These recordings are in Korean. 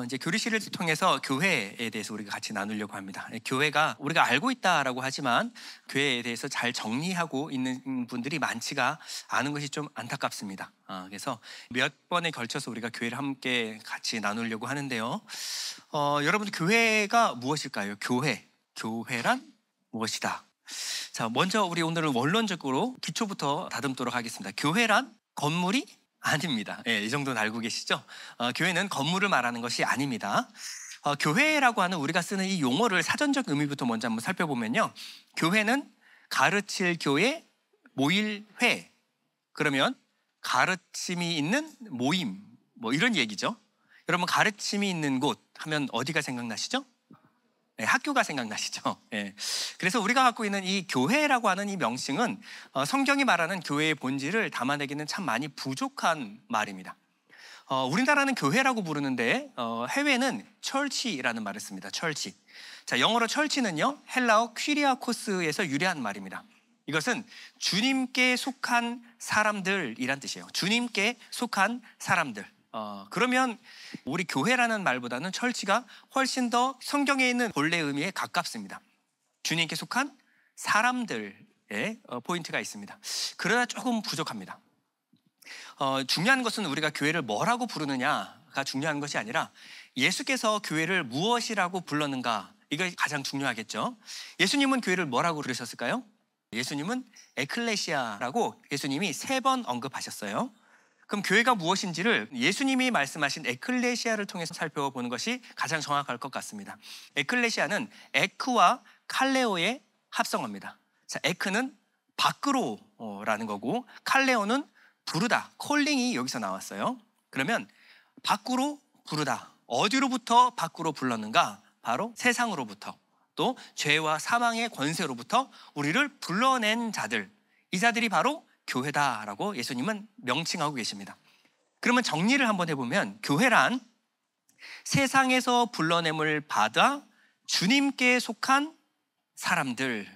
이제 교리실을 통해서 교회에 대해서 우리가 같이 나누려고 합니다. 교회가 우리가 알고 있다라고 하지만 교회에 대해서 잘 정리하고 있는 분들이 많지가 않은 것이 좀 안타깝습니다. 그래서 몇 번에 걸쳐서 우리가 교회를 함께 같이 나누려고 하는데요. 여러분, 교회가 무엇일까요? 교회란 무엇이다? 자, 먼저 우리 오늘은 원론적으로 기초부터 다듬도록 하겠습니다. 교회란 건물이 아닙니다. 이 정도는 알고 계시죠? 교회는 건물을 말하는 것이 아닙니다. 교회라고 하는 우리가 쓰는 이 용어를 사전적 의미부터 먼저 한번 살펴보면요. 교회는 가르칠 교회, 모일 회. 그러면 가르침이 있는 모임, 뭐 이런 얘기죠. 여러분, 가르침이 있는 곳 하면 어디가 생각나시죠? 학교가 생각나시죠? 그래서 우리가 갖고 있는 이 교회라고 하는 이 명칭은 성경이 말하는 교회의 본질을 담아내기는 참 많이 부족한 말입니다. 우리나라는 교회라고 부르는데 해외는 church라는 말을 씁니다. church. 자, 영어로 church는요, 헬라어 퀴리아코스에서 유래한 말입니다. 이것은 주님께 속한 사람들이란 뜻이에요. 주님께 속한 사람들. 그러면 우리 교회라는 말보다는 철치가 훨씬 더 성경에 있는 본래 의미에 가깝습니다. 주님께 속한 사람들의 포인트가 있습니다. 그러나 조금 부족합니다. 중요한 것은 우리가 교회를 뭐라고 부르느냐가 중요한 것이 아니라 예수께서 교회를 무엇이라고 불렀는가, 이거 가장 중요하겠죠. 예수님은 교회를 뭐라고 부르셨을까요? 예수님은 에클레시아라고 예수님이 3번 언급하셨어요. 그럼 교회가 무엇인지를 예수님이 말씀하신 에클레시아를 통해서 살펴보는 것이 가장 정확할 것 같습니다. 에클레시아는 에크와 칼레오의 합성어입니다. 자, 에크는 밖으로라는 거고, 칼레오는 부르다, 콜링이 여기서 나왔어요. 그러면 밖으로 부르다, 어디로부터 밖으로 불렀는가? 바로 세상으로부터, 또 죄와 사망의 권세로부터 우리를 불러낸 자들, 이 자들이 바로 교회다라고 예수님은 명칭하고 계십니다. 그러면 정리를 한번 해보면, 교회란 세상에서 불러냄을 받아 주님께 속한 사람들.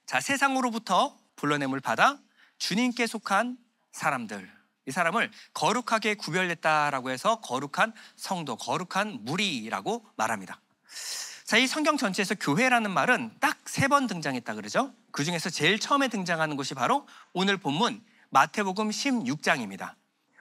자, 세상으로부터 불러냄을 받아 주님께 속한 사람들, 이 사람을 거룩하게 구별했다라고 해서 거룩한 성도, 거룩한 무리라고 말합니다. 자, 이 성경 전체에서 교회라는 말은 딱 3번 등장했다 그러죠. 그 중에서 제일 처음에 등장하는 것이 바로 오늘 본문 마태복음 16장입니다.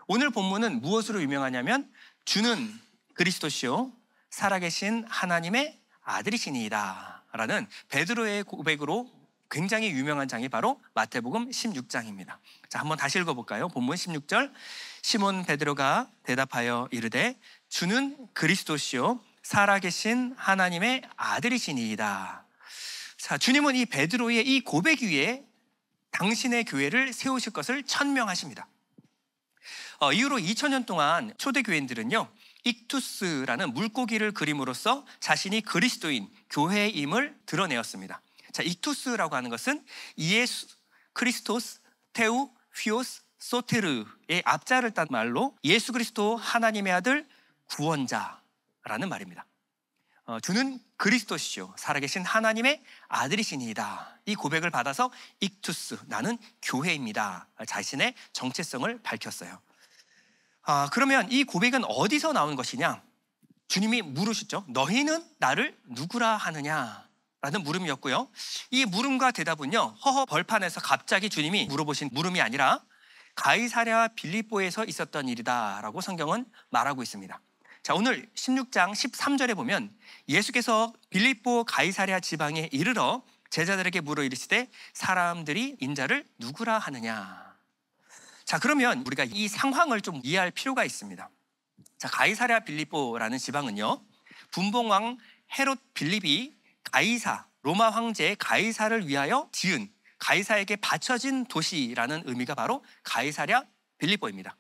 오늘 본문은 무엇으로 유명하냐면, 주는 그리스도시요 살아계신 하나님의 아들이시니이다 라는 베드로의 고백으로 굉장히 유명한 장이 바로 마태복음 16장입니다. 자, 한번 다시 읽어볼까요? 본문 16절. 시몬 베드로가 대답하여 이르되 주는 그리스도시요 살아계신 하나님의 아들이시니이다. 자, 주님은 이 베드로의 이 고백 위에 당신의 교회를 세우실 것을 천명하십니다. 이후로 2000년 동안 초대교인들은요, 익투스라는 물고기를 그림으로써 자신이 그리스도인 교회임을 드러내었습니다. 자, 익투스라고 하는 것은 이에수, 크리스토스, 테우, 휘오스, 소테르의 앞자를 딴 말로 예수 그리스도 하나님의 아들 구원자라는 말입니다. 주는 그리스도시요 살아계신 하나님의 아들이시니이다. 이 고백을 받아서 익투스, 나는 교회입니다, 자신의 정체성을 밝혔어요. 그러면 이 고백은 어디서 나온 것이냐? 주님이 물으셨죠. 너희는 나를 누구라 하느냐? 라는 물음이었고요. 이 물음과 대답은요, 허허 벌판에서 갑자기 주님이 물어보신 물음이 아니라 가이사랴 빌립보에서 있었던 일이다 라고 성경은 말하고 있습니다. 자, 오늘 16장 13절에 보면 예수께서 빌립보 가이사랴 지방에 이르러 제자들에게 물어 이르시되 사람들이 인자를 누구라 하느냐. 자, 그러면 우리가 이 상황을 좀 이해할 필요가 있습니다. 자, 가이사랴 빌립보라는 지방은요, 분봉왕 헤롯 빌립이 가이사, 로마 황제 가이사를 위하여 지은, 가이사에게 바쳐진 도시라는 의미가 바로 가이사랴 빌립보입니다.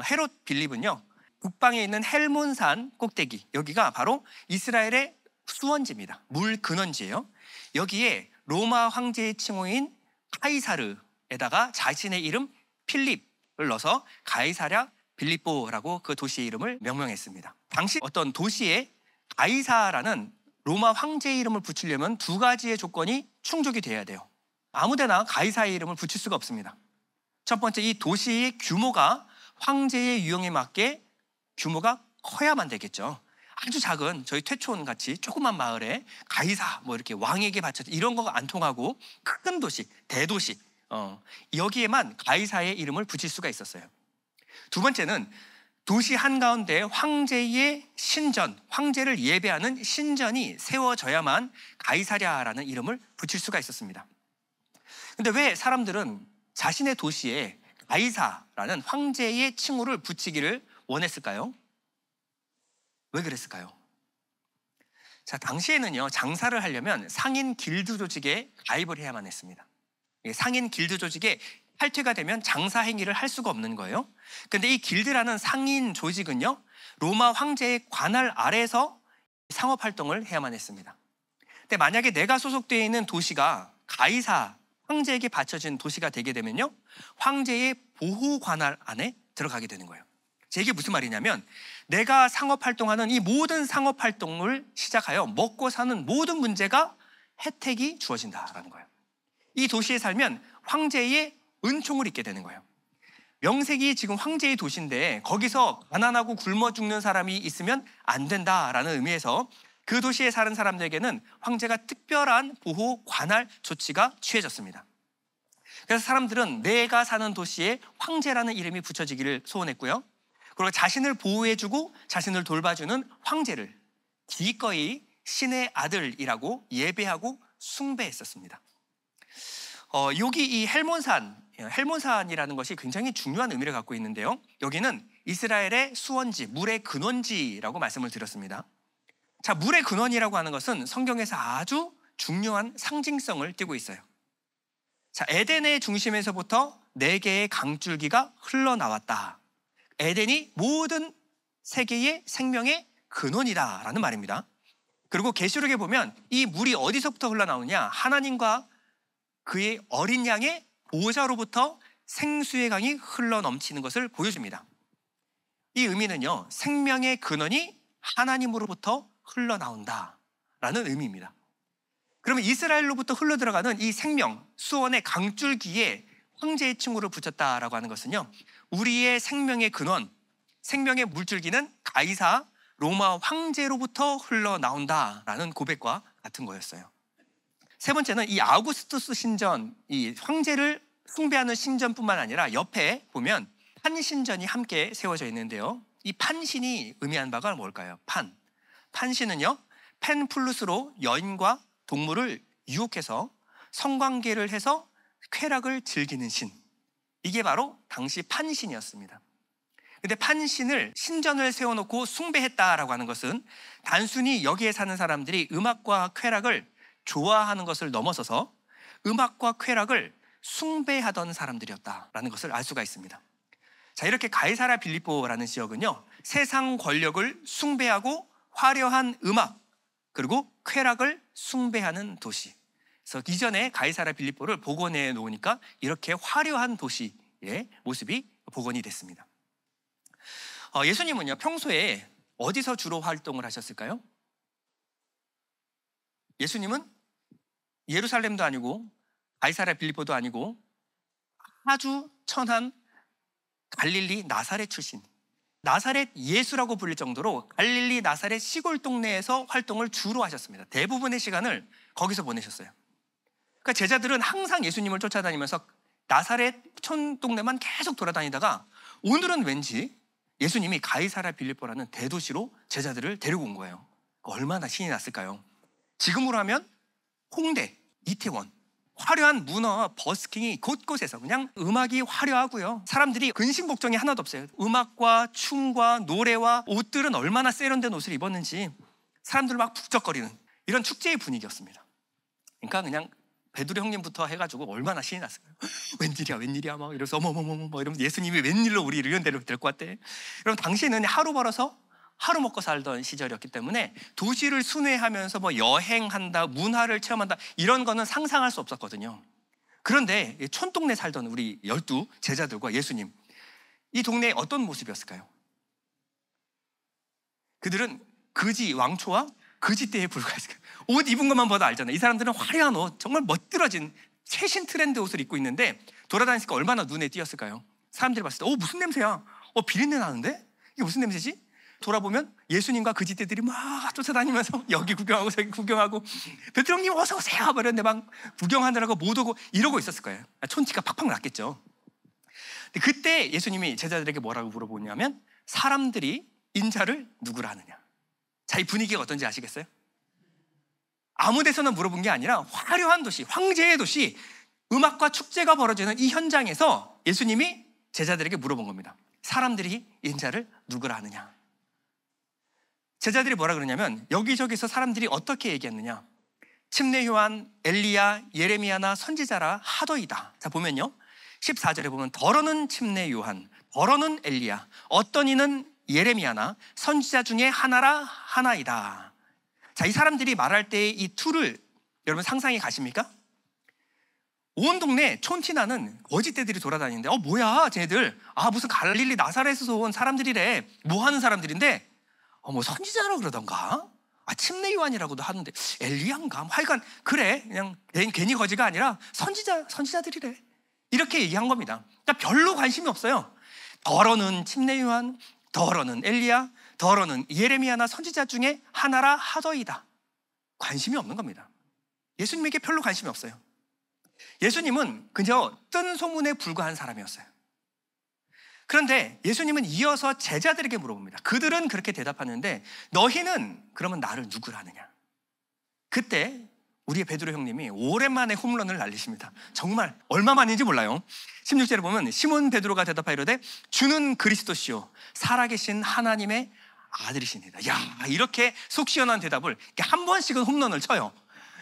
헤롯 빌립은요, 북방에 있는 헬몬산 꼭대기, 여기가 바로 이스라엘의 수원지입니다. 물 근원지예요. 여기에 로마 황제의 칭호인 카이사르에다가 자신의 이름 필립을 넣어서 가이사랴 빌립보라고 그 도시의 이름을 명명했습니다. 당시 어떤 도시에 가이사라는 로마 황제의 이름을 붙이려면 2가지의 조건이 충족이 돼야 돼요. 아무데나 가이사의 이름을 붙일 수가 없습니다. 첫 번째, 이 도시의 규모가 황제의 유형에 맞게 규모가 커야만 되겠죠. 아주 작은 저희 퇴촌 같이 조그만 마을에 가이사 뭐 이렇게 왕에게 바쳐 이런 거가 안 통하고 큰 도시, 대도시 여기에만 가이사의 이름을 붙일 수가 있었어요. 두 번째는 도시 한가운데 황제의 신전, 황제를 예배하는 신전이 세워져야만 가이사랴라는 이름을 붙일 수가 있었습니다. 근데 왜 사람들은 자신의 도시에 가이사라는 황제의 칭호를 붙이기를 원했을까요? 왜 그랬을까요? 자, 당시에는요, 장사를 하려면 상인 길드 조직에 가입을 해야만 했습니다. 상인 길드 조직에 탈퇴가 되면 장사 행위를 할 수가 없는 거예요. 근데 이 길드라는 상인 조직은요, 로마 황제의 관할 아래에서 상업 활동을 해야만 했습니다. 근데 만약에 내가 소속되어 있는 도시가 가이사, 황제에게 바쳐진 도시가 되게 되면요, 황제의 보호 관할 안에 들어가게 되는 거예요. 이게 무슨 말이냐면 내가 상업 활동하는 이 모든 상업 활동을 시작하여 먹고 사는 모든 문제가 혜택이 주어진다라는 거예요. 이 도시에 살면 황제의 은총을 입게 되는 거예요. 명색이 지금 황제의 도시인데 거기서 가난하고 굶어 죽는 사람이 있으면 안 된다라는 의미에서 그 도시에 사는 사람들에게는 황제가 특별한 보호 관할 조치가 취해졌습니다. 그래서 사람들은 내가 사는 도시에 황제라는 이름이 붙여지기를 소원했고요. 그리고 자신을 보호해주고 자신을 돌봐주는 황제를 기꺼이 신의 아들이라고 예배하고 숭배했었습니다. 여기 이 헬몬산이라는 것이 굉장히 중요한 의미를 갖고 있는데요. 여기는 이스라엘의 수원지, 물의 근원지라고 말씀을 드렸습니다. 자, 물의 근원이라고 하는 것은 성경에서 아주 중요한 상징성을 띠고 있어요. 자, 에덴의 중심에서부터 4개의 강줄기가 흘러나왔다. 에덴이 모든 세계의 생명의 근원이다라는 말입니다. 그리고 계시록에 보면 이 물이 어디서부터 흘러나오냐? 하나님과 그의 어린 양의 보좌로부터 생수의 강이 흘러넘치는 것을 보여줍니다. 이 의미는요, 생명의 근원이 하나님으로부터 흘러나온다라는 의미입니다. 그러면 이스라엘로부터 흘러들어가는 이 생명, 수원의 강줄기에 황제의 칭호를 붙였다라고 하는 것은요, 우리의 생명의 근원, 생명의 물줄기는 가이사 로마 황제로부터 흘러나온다라는 고백과 같은 거였어요. 세 번째는 이 아우구스투스 신전, 이 황제를 숭배하는 신전뿐만 아니라 옆에 보면 판신전이 함께 세워져 있는데요. 이 판신이 의미하는 바가 뭘까요? 판신은요, 펜 플루스로 여인과 동물을 유혹해서 성관계를 해서 쾌락을 즐기는 신, 이게 바로 당시 판신이었습니다. 근데 판신을 신전을 세워놓고 숭배했다라고 하는 것은 단순히 여기에 사는 사람들이 음악과 쾌락을 좋아하는 것을 넘어서서 음악과 쾌락을 숭배하던 사람들이었다라는 것을 알 수가 있습니다. 자, 이렇게 가이사랴 빌립보라는 지역은요, 세상 권력을 숭배하고 화려한 음악 그리고 쾌락을 숭배하는 도시. 그래서 이전에 가이사랴 빌립보를 복원해 놓으니까 이렇게 화려한 도시의 모습이 복원이 됐습니다. 예수님은요, 평소에 어디서 주로 활동을 하셨을까요? 예수님은 예루살렘도 아니고 가이사랴 빌립보도 아니고 아주 천한 갈릴리 나사렛 출신, 나사렛 예수라고 불릴 정도로 갈릴리 나사렛 시골 동네에서 활동을 주로 하셨습니다. 대부분의 시간을 거기서 보내셨어요. 그러니까 제자들은 항상 예수님을 쫓아다니면서 나사렛 촌 동네만 계속 돌아다니다가 오늘은 왠지 예수님이 가이사랴 빌립보라는 대도시로 제자들을 데리고 온 거예요. 얼마나 신이 났을까요? 지금으로 하면 홍대, 이태원, 화려한 문화와 버스킹이 곳곳에서 그냥 음악이 화려하고요. 사람들이 근심 걱정이 하나도 없어요. 음악과 춤과 노래와 옷들은 얼마나 세련된 옷을 입었는지 사람들 막 북적거리는 이런 축제의 분위기였습니다. 그러니까 그냥 베드로 형님부터 해가지고 얼마나 신이 났어요. 웬일이야 막 이러면서 어머머머머 이러면서 예수님이 웬일로 우리를 이런 데로 데리고 왔대. 여러분, 당시에는 하루 벌어서 하루 먹고 살던 시절이었기 때문에 도시를 순회하면서 뭐 여행한다, 문화를 체험한다 이런 거는 상상할 수 없었거든요. 그런데 촌동네 살던 우리 12 제자들과 예수님, 이 동네에 어떤 모습이었을까요? 그들은 거지 왕초와 거지 때에 불과했어요. 옷 입은 것만 봐도 알잖아요. 이 사람들은 화려한 옷, 정말 멋들어진 최신 트렌드 옷을 입고 있는데 돌아다니니까 얼마나 눈에 띄었을까요? 사람들이 봤을 때 무슨 냄새야? 비린내 나는데? 이게 무슨 냄새지? 돌아보면 예수님과 거지들이 막 쫓아다니면서 여기 구경하고 저기 구경하고, 베드로 형님 어서 오세요 하버렸는데 막 구경하느라고 못 오고 이러고 있었을 거예요. 촌티가 팍팍 났겠죠. 근데 그때 예수님이 제자들에게 뭐라고 물어보냐면, 사람들이 인자를 누구라 하느냐. 자, 이 분위기가 어떤지 아시겠어요? 아무 데서나 물어본 게 아니라 화려한 도시, 황제의 도시, 음악과 축제가 벌어지는 이 현장에서 예수님이 제자들에게 물어본 겁니다. 사람들이 인자를 누구라 하느냐. 제자들이 뭐라 그러냐면, 여기저기서 사람들이 어떻게 얘기했느냐. 침례 요한, 엘리야, 예레미야나 선지자라 하더이다. 자, 보면요, 14절에 보면 더러는 침례 요한, 더러는 엘리야, 어떤 이는 예레미야나 선지자 중에 하나라 하나이다. 자, 이 사람들이 말할 때 이 투를 여러분 상상해 가십니까? 온 동네 촌티나는 거짓대들이 돌아다니는데, 뭐야 쟤네들, 무슨 갈릴리 나사렛에서 온 사람들이래. 뭐 하는 사람들인데, 뭐 선지자라 그러던가, 침례 요한이라고도 하는데 엘리야인가, 하여간 그래, 그냥 괜히 거지가 아니라 선지자들이래, 이렇게 얘기한 겁니다. 그러니까 별로 관심이 없어요. 더러는 침례 요한, 더러는 엘리야, 더러는 예레미야나 선지자 중에 하나라 하더이다. 관심이 없는 겁니다. 예수님에게 별로 관심이 없어요. 예수님은 그저 뜬 소문에 불과한 사람이었어요. 그런데 예수님은 이어서 제자들에게 물어봅니다. 그들은 그렇게 대답하는데 너희는 그러면 나를 누구라 하느냐. 그때 우리의 베드로 형님이 오랜만에 홈런을 날리십니다. 정말 얼마만인지 몰라요. 16절에 보면 시몬 베드로가 대답하이르되 주는 그리스도시요 살아계신 하나님의 아들이시니다. 야, 이렇게 속 시원한 대답을 한 번씩은 홈런을 쳐요.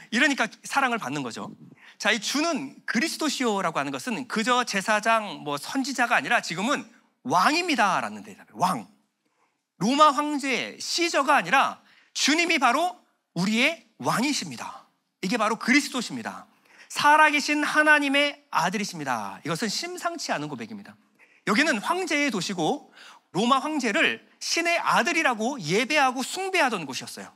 이러니까 사랑을 받는 거죠. 자, 이 주는 그리스도시요라고 하는 것은 그저 제사장, 선지자가 아니라 지금은 왕입니다라는 대답이에요. 왕. 로마 황제 시저가 아니라 주님이 바로 우리의 왕이십니다. 이게 바로 그리스도십니다. 살아계신 하나님의 아들이십니다. 이것은 심상치 않은 고백입니다. 여기는 황제의 도시고 로마 황제를 신의 아들이라고 예배하고 숭배하던 곳이었어요.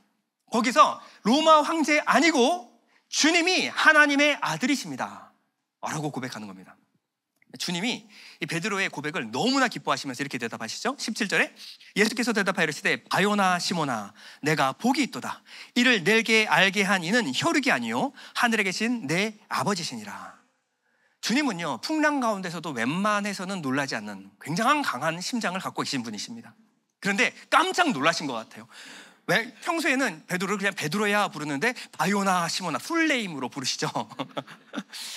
거기서 로마 황제 아니고 주님이 하나님의 아들이십니다 라고 고백하는 겁니다. 주님이 이 베드로의 고백을 너무나 기뻐하시면서 이렇게 대답하시죠. 17절에 예수께서 대답하이르시되 바요나 시모나 내가 복이 있도다. 이를 내게 알게 한 이는 혈육이 아니요 하늘에 계신 내 아버지시니라. 주님은요, 풍랑 가운데서도 웬만해서는 놀라지 않는 굉장한 강한 심장을 갖고 계신 분이십니다. 그런데 깜짝 놀라신 것 같아요. 왜? 평소에는 베드로를 그냥 베드로야 부르는데 바요나 시모나 풀네임으로 부르시죠.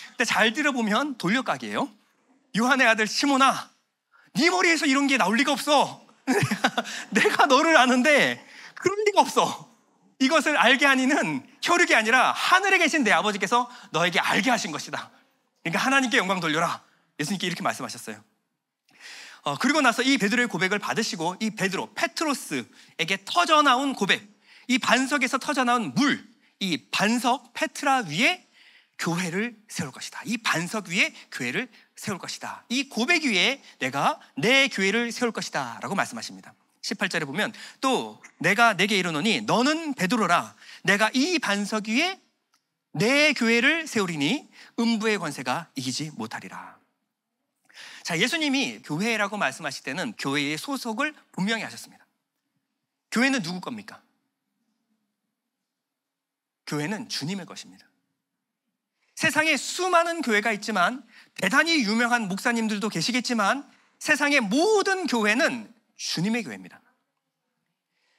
근데 잘 들어보면 돌려가기예요. 요한의 아들 시모나, 네 머리에서 이런 게 나올 리가 없어. 내가 너를 아는데 그럴 리가 없어. 이것을 알게 한 이는 혈육이 아니라 하늘에 계신 내 아버지께서 너에게 알게 하신 것이다. 그러니까 하나님께 영광 돌려라. 예수님께 이렇게 말씀하셨어요. 그리고 나서 이 베드로의 고백을 받으시고 이 베드로, 페트로스에게 터져나온 고백, 이 반석에서 터져나온 물, 이 반석 페트라 위에 교회를 세울 것이다. 이 반석 위에 교회를 세울 것이다. 이 고백 위에 내가 내 교회를 세울 것이다 라고 말씀하십니다. 18절에 보면 또 내가 내게 이르노니 너는 베드로라. 내가 이 반석 위에 내 교회를 세우리니 음부의 권세가 이기지 못하리라. 자, 예수님이 교회라고 말씀하실 때는 교회의 소속을 분명히 하셨습니다. 교회는 누구 겁니까? 교회는 주님의 것입니다. 세상에 수많은 교회가 있지만, 대단히 유명한 목사님들도 계시겠지만, 세상의 모든 교회는 주님의 교회입니다.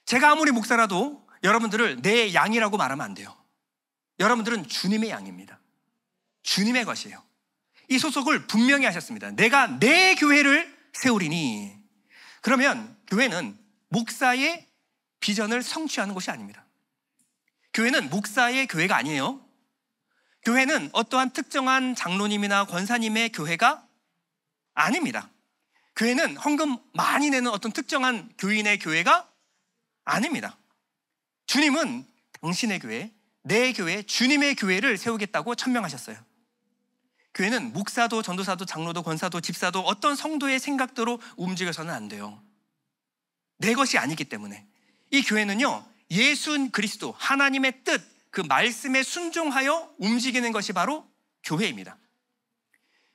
제가 아무리 목사라도 여러분들을 내 양이라고 말하면 안 돼요. 여러분들은 주님의 양입니다. 주님의 것이에요. 이 소속을 분명히 하셨습니다. 내가 내 교회를 세우리니. 그러면 교회는 목사의 비전을 성취하는 곳이 아닙니다. 교회는 목사의 교회가 아니에요. 교회는 어떠한 특정한 장로님이나 권사님의 교회가 아닙니다. 교회는 헌금 많이 내는 어떤 특정한 교인의 교회가 아닙니다. 주님은 당신의 교회, 내 교회, 주님의 교회를 세우겠다고 천명하셨어요. 교회는 목사도 전도사도 장로도 권사도 집사도 어떤 성도의 생각대로 움직여서는 안 돼요. 내 것이 아니기 때문에. 이 교회는요, 예수 그리스도 하나님의 뜻, 그 말씀에 순종하여 움직이는 것이 바로 교회입니다.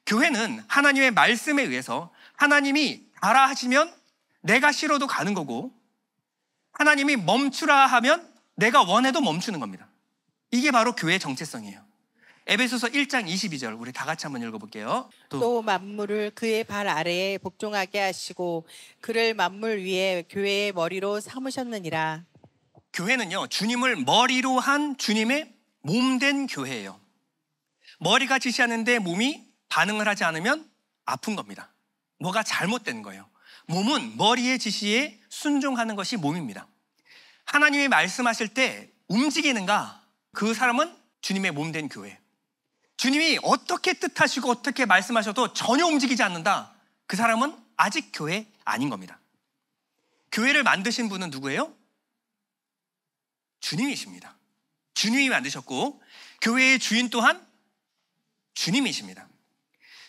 교회는 하나님의 말씀에 의해서 하나님이 가라 하시면 내가 싫어도 가는 거고, 하나님이 멈추라 하면 내가 원해도 멈추는 겁니다. 이게 바로 교회의 정체성이에요. 에베소서 1장 22절 우리 다 같이 한번 읽어볼게요. 또 만물을 그의 발 아래에 복종하게 하시고 그를 만물 위에 교회의 머리로 삼으셨느니라. 교회는요, 주님을 머리로 한 주님의 몸된 교회예요. 머리가 지시하는데 몸이 반응을 하지 않으면 아픈 겁니다. 뭐가 잘못된 거예요. 몸은 머리의 지시에 순종하는 것이 몸입니다. 하나님이 말씀하실 때 움직이는가? 그 사람은 주님의 몸된 교회. 주님이 어떻게 뜻하시고 어떻게 말씀하셔도 전혀 움직이지 않는다. 그 사람은 아직 교회 아닌 겁니다. 교회를 만드신 분은 누구예요? 주님이십니다. 주님이 만드셨고 교회의 주인 또한 주님이십니다.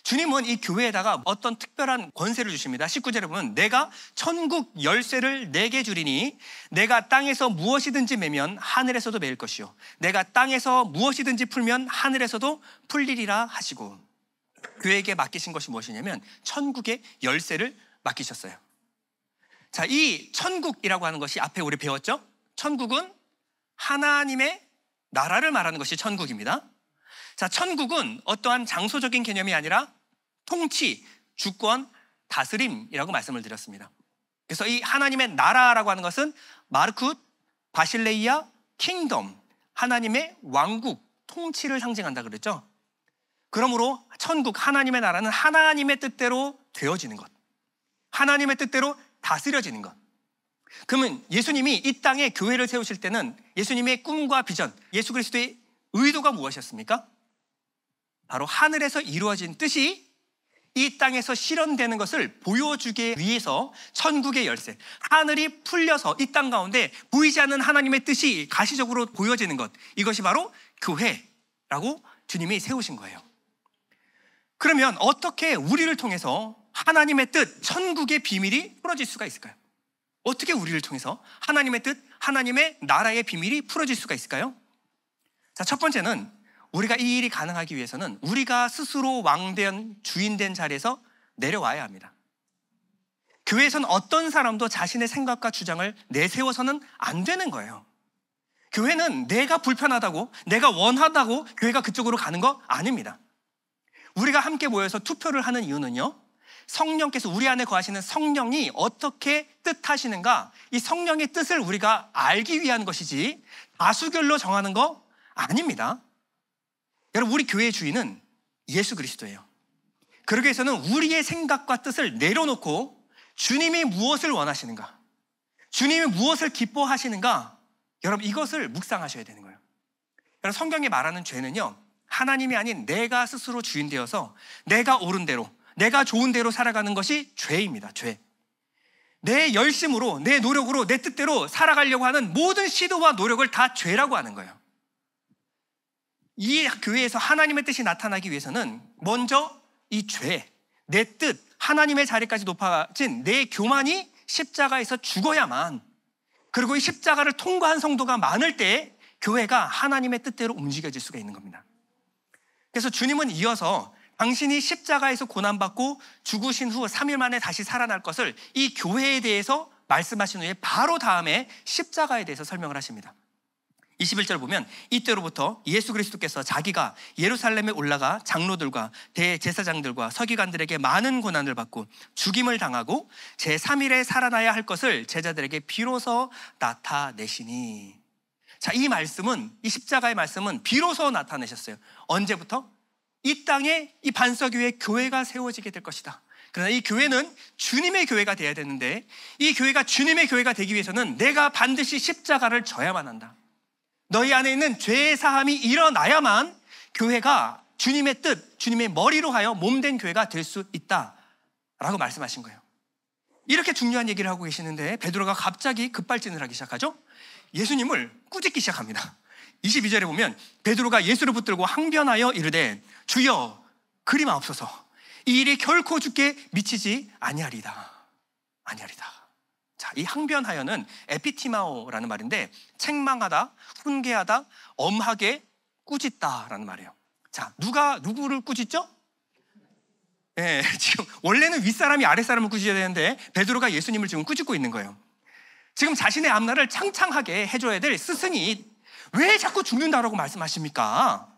주님은 이 교회에다가 어떤 특별한 권세를 주십니다. 19절에 보면 내가 천국 열쇠를 내게 주리니 내가 땅에서 무엇이든지 매면 하늘에서도 매일 것이요 내가 땅에서 무엇이든지 풀면 하늘에서도 풀리리라 하시고, 교회에게 맡기신 것이 무엇이냐면 천국의 열쇠를 맡기셨어요. 자, 이 천국이라고 하는 것이 앞에 우리 배웠죠? 천국은 하나님의 나라를 말하는 것이 천국입니다. 자, 천국은 어떠한 장소적인 개념이 아니라 통치, 주권, 다스림이라고 말씀을 드렸습니다. 그래서 이 하나님의 나라라고 하는 것은 마르쿠, 바실레이아, 킹덤, 하나님의 왕국, 통치를 상징한다 그랬죠. 그러므로 천국, 하나님의 나라는 하나님의 뜻대로 되어지는 것, 하나님의 뜻대로 다스려지는 것. 그러면 예수님이 이 땅에 교회를 세우실 때는 예수님의 꿈과 비전, 예수 그리스도의 의도가 무엇이었습니까? 바로 하늘에서 이루어진 뜻이 이 땅에서 실현되는 것을 보여주기 위해서 천국의 열쇠, 하늘이 풀려서 이 땅 가운데 보이지 않는 하나님의 뜻이 가시적으로 보여지는 것, 이것이 바로 교회라고 주님이 세우신 거예요. 그러면 어떻게 우리를 통해서 하나님의 뜻, 천국의 비밀이 풀어질 수가 있을까요? 어떻게 우리를 통해서 하나님의 뜻, 하나님의 나라의 비밀이 풀어질 수가 있을까요? 자, 첫 번째는 우리가 이 일이 가능하기 위해서는 우리가 스스로 왕된 주인된 자리에서 내려와야 합니다. 교회에서는 어떤 사람도 자신의 생각과 주장을 내세워서는 안 되는 거예요. 교회는 내가 불편하다고, 내가 원하다고 교회가 그쪽으로 가는 거 아닙니다. 우리가 함께 모여서 투표를 하는 이유는요, 성령께서 우리 안에 거하시는 성령이 어떻게 뜻하시는가, 이 성령의 뜻을 우리가 알기 위한 것이지 다수결로 정하는 거 아닙니다. 여러분, 우리 교회의 주인은 예수 그리스도예요. 그러기 위해서는 우리의 생각과 뜻을 내려놓고 주님이 무엇을 원하시는가, 주님이 무엇을 기뻐하시는가, 여러분 이것을 묵상하셔야 되는 거예요. 여러분, 성경이 말하는 죄는요, 하나님이 아닌 내가 스스로 주인 되어서 내가 옳은 대로, 내가 좋은 대로 살아가는 것이 죄입니다. 죄. 내 열심으로, 내 노력으로, 내 뜻대로 살아가려고 하는 모든 시도와 노력을 다 죄라고 하는 거예요. 이 교회에서 하나님의 뜻이 나타나기 위해서는 먼저 이 죄, 내 뜻, 하나님의 자리까지 높아진 내 교만이 십자가에서 죽어야만, 그리고 이 십자가를 통과한 성도가 많을 때 교회가 하나님의 뜻대로 움직여질 수가 있는 겁니다. 그래서 주님은 이어서 당신이 십자가에서 고난받고 죽으신 후 3일 만에 다시 살아날 것을 이 교회에 대해서 말씀하신 후에 바로 다음에 십자가에 대해서 설명을 하십니다. 21절 보면 이때로부터 예수 그리스도께서 자기가 예루살렘에 올라가 장로들과 대제사장들과 서기관들에게 많은 고난을 받고 죽임을 당하고 제3일에 살아나야 할 것을 제자들에게 비로소 나타내시니. 자, 이 말씀은, 이 십자가의 말씀은 비로소 나타내셨어요. 언제부터? 이 땅에 이 반석 위에 교회가 세워지게 될 것이다. 그러나 이 교회는 주님의 교회가 되어야 되는데, 이 교회가 주님의 교회가 되기 위해서는 내가 반드시 십자가를 져야만 한다. 너희 안에 있는 죄의 사함이 일어나야만 교회가 주님의 뜻, 주님의 머리로 하여 몸된 교회가 될 수 있다라고 말씀하신 거예요. 이렇게 중요한 얘기를 하고 계시는데 베드로가 갑자기 급발진을 하기 시작하죠. 예수님을 꾸짖기 시작합니다. 22절에 보면 베드로가 예수를 붙들고 항변하여 이르되 주여 그리마옵소서, 이 일이 결코 주께 미치지 아니하리다. 자, 이 항변하여는 에피티마오라는 말인데 책망하다, 훈계하다, 엄하게 꾸짖다라는 말이에요. 자, 누가 누구를 꾸짖죠? 지금 원래는 윗사람이 아랫사람을 꾸짖어야 되는데 베드로가 예수님을 지금 꾸짖고 있는 거예요. 지금 자신의 앞날을 창창하게 해줘야 될 스승이 왜 자꾸 죽는다라고 말씀하십니까?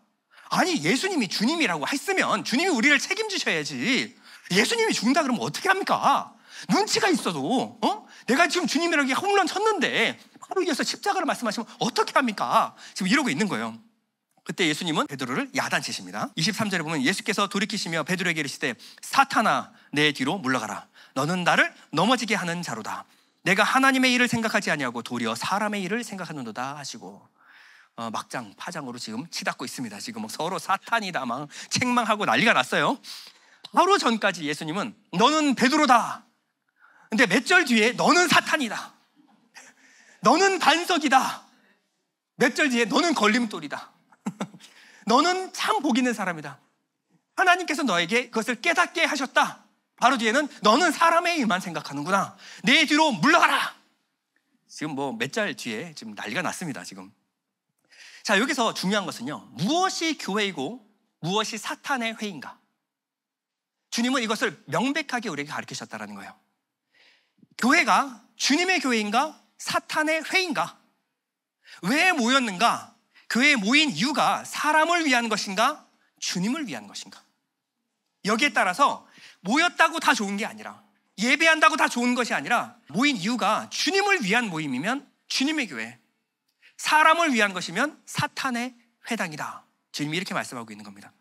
아니, 예수님이 주님이라고 했으면 주님이 우리를 책임지셔야지. 예수님이 죽는다 그러면 어떻게 합니까? 눈치가 있어도 내가 지금 주님이라고 홈런 쳤는데 바로 이어서 십자가를 말씀하시면 어떻게 합니까? 지금 이러고 있는 거예요. 그때 예수님은 베드로를 야단치십니다. 23절에 보면 예수께서 돌이키시며 베드로에게 이르시되 사탄아 내 뒤로 물러가라. 너는 나를 넘어지게 하는 자로다. 내가 하나님의 일을 생각하지 아니하고 도리어 사람의 일을 생각하는도다 하시고 막장 파장으로 지금 치닫고 있습니다. 지금 서로 사탄이다 막 책망하고 난리가 났어요. 바로 전까지 예수님은 너는 베드로다. 근데 몇 절 뒤에 너는 사탄이다. 너는 반석이다. 몇 절 뒤에 너는 걸림돌이다. 너는 참 복 있는 사람이다. 하나님께서 너에게 그것을 깨닫게 하셨다. 바로 뒤에는 너는 사람의 일만 생각하는구나. 내 뒤로 물러가라. 지금 몇 절 뒤에 지금 난리가 났습니다. 지금. 자, 여기서 중요한 것은요, 무엇이 교회이고 무엇이 사탄의 회인가? 주님은 이것을 명백하게 우리에게 가르치셨다는 거예요. 교회가 주님의 교회인가 사탄의 회인가? 왜 모였는가? 교회에 모인 이유가 사람을 위한 것인가 주님을 위한 것인가? 여기에 따라서 모였다고 다 좋은 게 아니라, 예배한다고 다 좋은 것이 아니라, 모인 이유가 주님을 위한 모임이면 주님의 교회, 사람을 위한 것이면 사탄의 회당이다. 주님이 이렇게 말씀하고 있는 겁니다.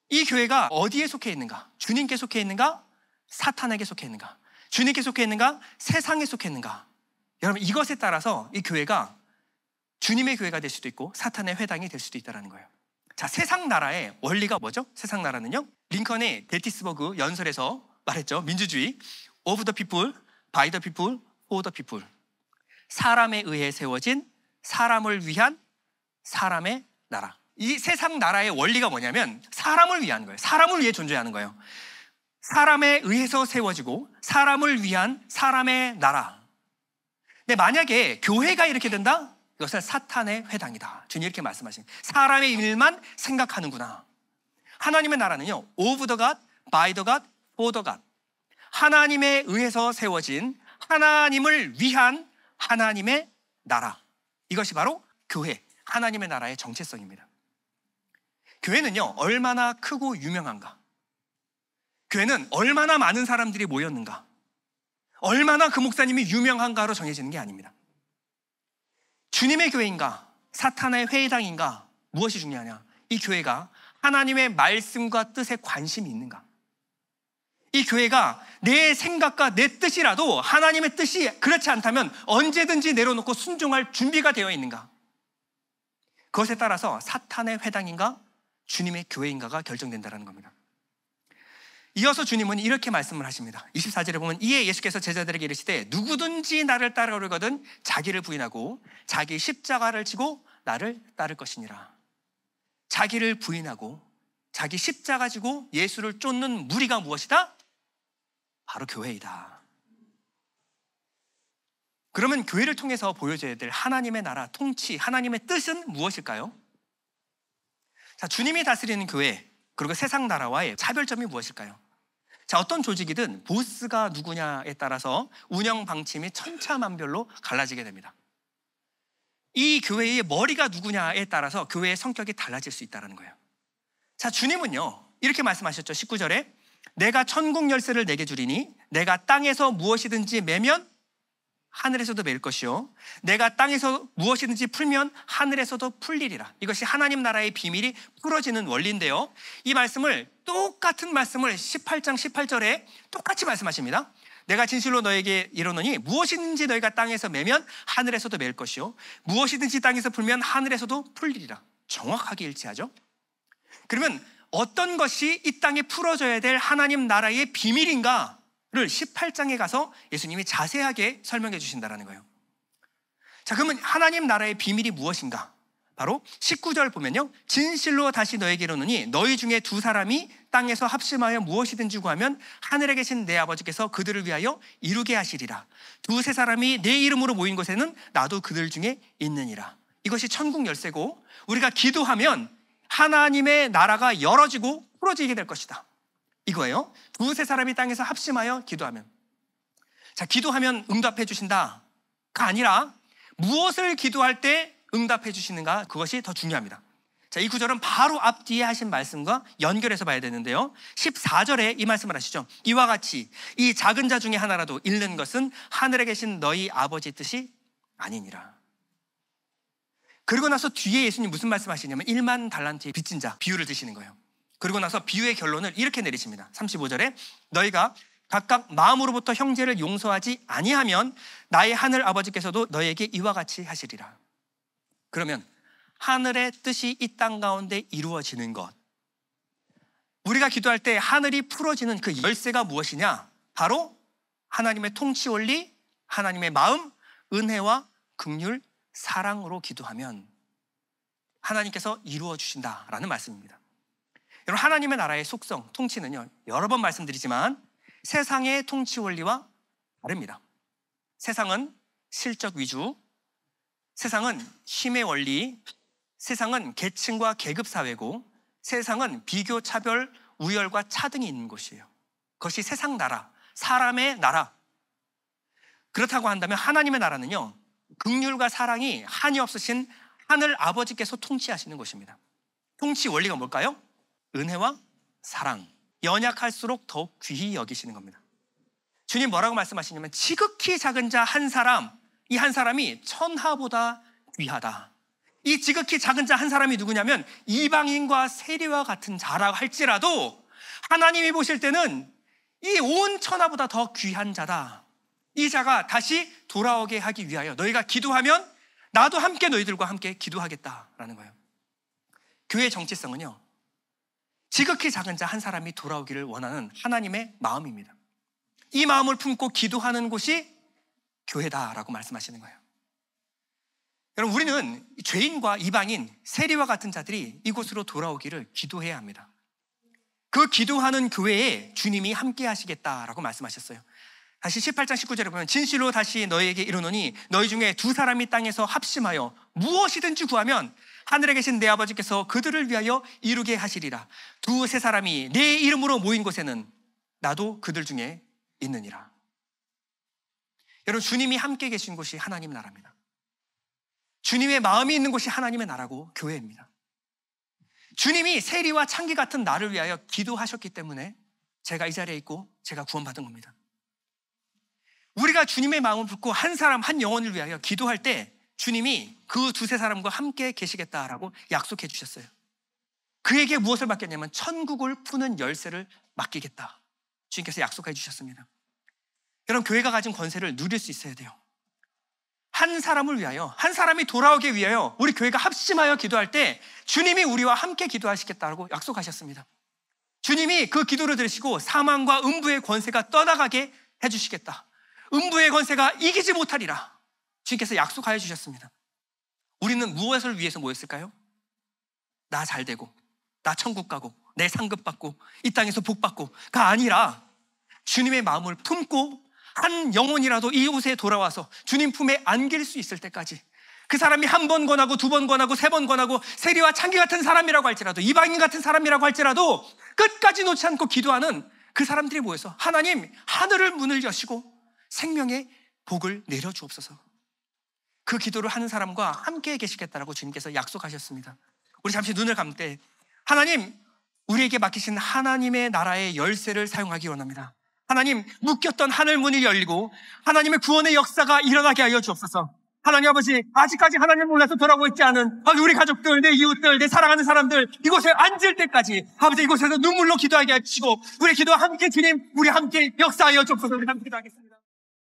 이 교회가 어디에 속해 있는가? 주님께 속해 있는가? 사탄에게 속해 있는가? 주님께 속해 있는가? 세상에 속해 있는가? 여러분, 이것에 따라서 이 교회가 주님의 교회가 될 수도 있고 사탄의 회당이 될 수도 있다는 거예요. 자, 세상 나라의 원리가 뭐죠? 세상 나라는요, 링컨이 게티스버그 연설에서 말했죠. 민주주의, of the people, by the people, for the people. 사람에 의해 세워진 사람을 위한 사람의 나라. 이 세상 나라의 원리가 뭐냐면 사람을 위한 거예요. 사람을 위해 존재하는 거예요. 사람에 의해서 세워지고 사람을 위한 사람의 나라. 근데 만약에 교회가 이렇게 된다? 이것은 사탄의 회당이다. 주님 이렇게 말씀하신, 사람의 일만 생각하는구나. 하나님의 나라는요, of the God, by the God, for the God. 하나님에 의해서 세워진 하나님을 위한 하나님의 나라. 이것이 바로 교회, 하나님의 나라의 정체성입니다. 교회는요, 얼마나 크고 유명한가? 교회는 얼마나 많은 사람들이 모였는가? 얼마나 그 목사님이 유명한가로 정해지는 게 아닙니다. 주님의 교회인가? 사탄의 회당인가? 무엇이 중요하냐? 이 교회가 하나님의 말씀과 뜻에 관심이 있는가? 이 교회가 내 생각과 내 뜻이라도 하나님의 뜻이 그렇지 않다면 언제든지 내려놓고 순종할 준비가 되어 있는가? 그것에 따라서 사탄의 회당인가? 주님의 교회인가가 결정된다는 겁니다. 이어서 주님은 이렇게 말씀을 하십니다. 24절에 보면 이에 예수께서 제자들에게 이르시되 누구든지 나를 따르거든 자기를 부인하고 자기 십자가를 지고 나를 따를 것이니라. 자기를 부인하고 자기 십자가 지고 예수를 쫓는 무리가 무엇이다? 바로 교회이다. 그러면 교회를 통해서 보여줘야 될 하나님의 나라, 통치, 하나님의 뜻은 무엇일까요? 자, 주님이 다스리는 교회, 그리고 세상 나라와의 차별점이 무엇일까요? 자, 어떤 조직이든 보스가 누구냐에 따라서 운영 방침이 천차만별로 갈라지게 됩니다. 이 교회의 머리가 누구냐에 따라서 교회의 성격이 달라질 수 있다는 거예요. 자, 주님은요, 이렇게 말씀하셨죠. 19절에 내가 천국 열쇠를 내게 주리니 내가 땅에서 무엇이든지 매면 하늘에서도 매일 것이요 내가 땅에서 무엇이든지 풀면 하늘에서도 풀리리라. 이것이 하나님 나라의 비밀이 풀어지는 원리인데요, 이 말씀을, 똑같은 말씀을 18장 18절에 똑같이 말씀하십니다. 내가 진실로 너에게 이르노니 무엇이든지 너희가 땅에서 매면 하늘에서도 매일 것이요 무엇이든지 땅에서 풀면 하늘에서도 풀리리라. 정확하게 일치하죠. 그러면 어떤 것이 이 땅에 풀어져야 될 하나님 나라의 비밀인가 를 18장에 가서 예수님이 자세하게 설명해 주신다는 거예요. 자, 그러면 하나님 나라의 비밀이 무엇인가? 바로 19절 보면요, 진실로 다시 너에게 이르노니 너희 중에 두 사람이 땅에서 합심하여 무엇이든지 구하면 하늘에 계신 내 아버지께서 그들을 위하여 이루게 하시리라. 두세 사람이 내 이름으로 모인 곳에는 나도 그들 중에 있느니라. 이것이 천국 열쇠고, 우리가 기도하면 하나님의 나라가 열어지고 풀어지게 될 것이다. 이거예요. 두세 사람이 땅에서 합심하여 기도하면. 자, 기도하면 응답해 주신다. 아니라 무엇을 기도할 때 응답해 주시는가, 그것이 더 중요합니다. 자, 이 구절은 바로 앞뒤에 하신 말씀과 연결해서 봐야 되는데요, 14절에 이 말씀을 하시죠. 이와 같이 이 작은 자 중에 하나라도 잃는 것은 하늘에 계신 너희 아버지 뜻이 아니니라. 그리고 나서 뒤에 예수님 무슨 말씀하시냐면 1만 달란트의 빚진 자 비유를 드시는 거예요. 그리고 나서 비유의 결론을 이렇게 내리십니다. 35절에 너희가 각각 마음으로부터 형제를 용서하지 아니하면 나의 하늘 아버지께서도 너희에게 이와 같이 하시리라. 그러면 하늘의 뜻이 이 땅 가운데 이루어지는 것, 우리가 기도할 때 하늘이 풀어지는 그 열쇠가 무엇이냐? 바로 하나님의 통치 원리, 하나님의 마음, 은혜와 긍휼, 사랑으로 기도하면 하나님께서 이루어 주신다라는 말씀입니다. 여러분, 하나님의 나라의 속성, 통치는요, 여러 번 말씀드리지만 세상의 통치 원리와 다릅니다. 세상은 실적 위주, 세상은 힘의 원리, 세상은 계층과 계급 사회고, 세상은 비교, 차별, 우열과 차등이 있는 곳이에요. 그것이 세상 나라, 사람의 나라. 그렇다고 한다면 하나님의 나라는요, 긍휼과 사랑이 한이 없으신 하늘 아버지께서 통치하시는 것입니다. 통치 원리가 뭘까요? 은혜와 사랑, 연약할수록 더욱 귀히 여기시는 겁니다. 주님 뭐라고 말씀하시냐면 지극히 작은 자 한 사람, 이 한 사람이 천하보다 귀하다. 이 지극히 작은 자 한 사람이 누구냐면 이방인과 세리와 같은 자라고 할지라도 하나님이 보실 때는 이 온 천하보다 더 귀한 자다. 이 자가 다시 돌아오게 하기 위하여 너희가 기도하면 나도 함께 너희들과 함께 기도하겠다라는 거예요. 교회의 정체성은요, 지극히 작은 자 한 사람이 돌아오기를 원하는 하나님의 마음입니다. 이 마음을 품고 기도하는 곳이 교회다라고 말씀하시는 거예요. 여러분, 우리는 죄인과 이방인, 세리와 같은 자들이 이곳으로 돌아오기를 기도해야 합니다. 그 기도하는 교회에 주님이 함께 하시겠다라고 말씀하셨어요. 다시 18장 19절에 보면 진실로 다시 너희에게 이르노니 너희 중에 두 사람이 땅에서 합심하여 무엇이든지 구하면 하늘에 계신 내 아버지께서 그들을 위하여 이루게 하시리라. 두세 사람이 내 이름으로 모인 곳에는 나도 그들 중에 있느니라. 여러분, 주님이 함께 계신 곳이 하나님의 나라입니다. 주님의 마음이 있는 곳이 하나님의 나라고 교회입니다. 주님이 세리와 창기 같은 나를 위하여 기도하셨기 때문에 제가 이 자리에 있고 제가 구원받은 겁니다. 우리가 주님의 마음을 품고 한 사람 한 영혼을 위하여 기도할 때 주님이 그 두세 사람과 함께 계시겠다라고 약속해 주셨어요. 그에게 무엇을 맡겼냐면 천국을 푸는 열쇠를 맡기겠다. 주님께서 약속해 주셨습니다. 여러분, 교회가 가진 권세를 누릴 수 있어야 돼요. 한 사람을 위하여, 한 사람이 돌아오기 위하여 우리 교회가 합심하여 기도할 때 주님이 우리와 함께 기도하시겠다고 약속하셨습니다. 주님이 그 기도를 들으시고 사망과 음부의 권세가 떠나가게 해주시겠다. 음부의 권세가 이기지 못하리라. 주님께서 약속하여 주셨습니다. 우리는 무엇을 위해서 모였을까요? 나 잘 되고, 나 천국 가고, 내 상급 받고, 이 땅에서 복 받고가 아니라 주님의 마음을 품고 한 영혼이라도 이곳에 돌아와서 주님 품에 안길 수 있을 때까지, 그 사람이 한 번 권하고 두 번 권하고 세 번 권하고 세리와 창기 같은 사람이라고 할지라도, 이방인 같은 사람이라고 할지라도 끝까지 놓지 않고 기도하는 그 사람들이 모여서 하나님, 하늘을 문을 여시고 생명의 복을 내려주옵소서. 그 기도를 하는 사람과 함께 계시겠다라고 주님께서 약속하셨습니다. 우리 잠시 눈을 감을 때 하나님, 우리에게 맡기신 하나님의 나라의 열쇠를 사용하기 원합니다. 하나님, 묶였던 하늘 문이 열리고 하나님의 구원의 역사가 일어나게 하여 주옵소서. 하나님 아버지, 아직까지 하나님 몰라서 돌아오고 있지 않은 우리 가족들, 내 이웃들, 내 사랑하는 사람들 이곳에 앉을 때까지 아버지, 이곳에서 눈물로 기도하게 해주시고 우리 기도와 함께 주님, 우리 함께 역사하여 주옵소서. 우리 함께 기도하겠습니다.